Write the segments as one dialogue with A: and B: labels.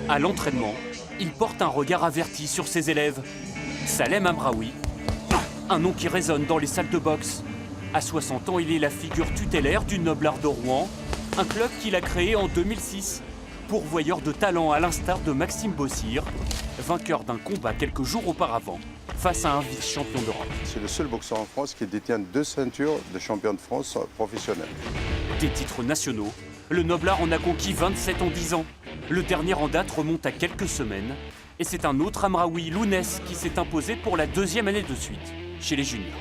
A: À l'entraînement, il porte un regard averti sur ses élèves. Salem Amraoui, un nom qui résonne dans les salles de boxe. À 60 ans, il est la figure tutélaire du Noblard de Rouen, un club qu'il a créé en 2006, pourvoyeur de talent à l'instar de Maxime Bossir, vainqueur d'un combat quelques jours auparavant face à un vice-champion d'Europe.
B: C'est le seul boxeur en France qui détient 2 ceintures de champion de France professionnel.
A: Des titres nationaux, le Noblard en a conquis 27 en 10 ans. Le dernier en date remonte à quelques semaines. Et c'est un autre Amraoui, Lounès, qui s'est imposé pour la 2e année de suite, chez les juniors.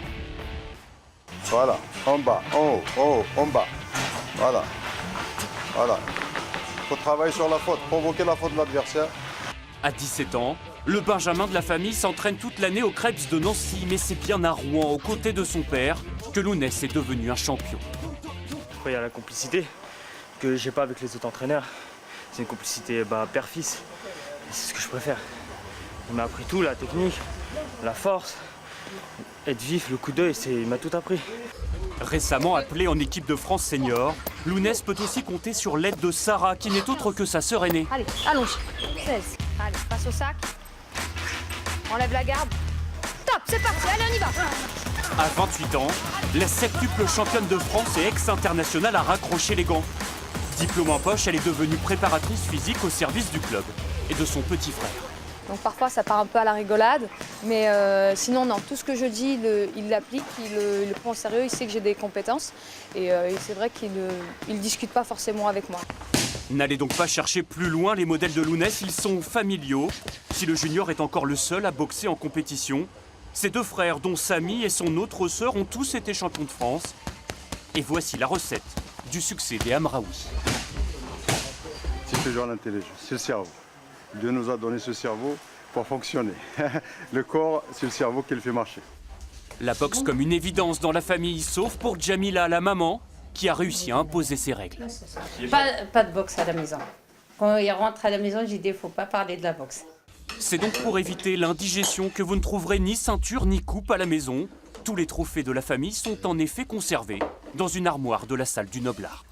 B: Voilà, en bas, en haut, en bas. Voilà. Voilà. Il faut travailler sur la faute, provoquer la faute de l'adversaire.
A: À 17 ans, le Benjamin de la famille s'entraîne toute l'année au Krebs de Nancy, mais c'est bien à Rouen, aux côtés de son père, que Lounès est devenu un champion.
C: Il y a la complicité que j'ai pas avec les autres entraîneurs. C'est une complicité père-fils. C'est ce que je préfère. Il m'a appris tout, la technique, la force, être vif, le coup d'œil, il m'a tout appris.
A: Récemment appelé en équipe de France senior, Lounès peut aussi compter sur l'aide de Sarah, qui n'est autre que sa sœur aînée.
D: Allez, allonge. 16. Allez, passe au sac. Enlève la garde. Top, c'est parti, allez, on y va.
A: À 28 ans, la septuple championne de France et ex-internationale a raccroché les gants. Diplôme en poche, elle est devenue préparatrice physique au service du club et de son petit frère.
D: Donc parfois ça part un peu à la rigolade, mais sinon non, tout ce que je dis, il l'applique, il le prend au sérieux, il sait que j'ai des compétences et c'est vrai qu'il ne discute pas forcément avec moi.
A: N'allez donc pas chercher plus loin les modèles de Lounès, ils sont familiaux. Si le junior est encore le seul à boxer en compétition, ses 2 frères, dont Samy et son autre sœur, ont tous été champions de France. Et voici la recette du succès des Amraoui.
B: C'est toujours l'intelligence, c'est le cerveau. Dieu nous a donné ce cerveau pour fonctionner. Le corps, c'est le cerveau qui le fait marcher.
A: La boxe comme une évidence dans la famille, sauf pour Jamila, la maman, qui a réussi à imposer ses règles.
E: Pas de boxe à la maison. Quand il rentre à la maison, j'ai dit, il ne faut pas parler de la boxe.
A: C'est donc pour éviter l'indigestion que vous ne trouverez ni ceinture ni coupe à la maison. Tous les trophées de la famille sont en effet conservés dans une armoire de la salle du Noblard.